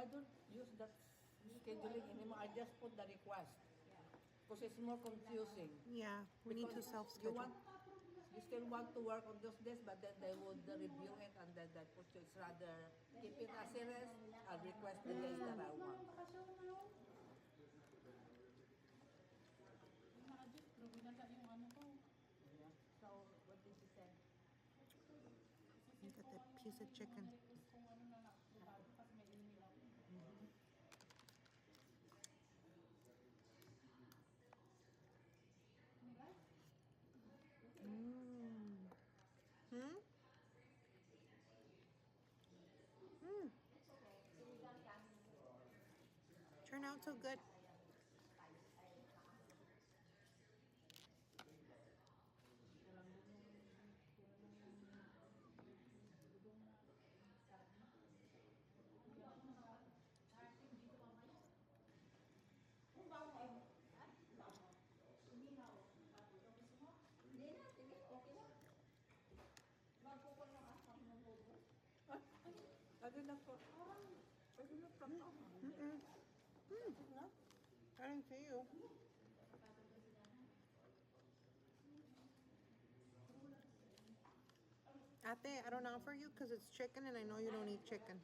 I don't use that scheduling anymore. I just put the request because it's more confusing. Yeah, we need to Because self-schedule. you still want to work on those days, but then they would review it and then they put you. It's rather keep it as it is. I'll request the days that I want. So what did you say? Look at that piece of chicken. Mm. Hmm? Mm. Turned out so good. I didn't put. I didn't put. Mm-mm. Mm. I didn't see you. Ate, I don't offer you because it's chicken and I know you don't eat chicken.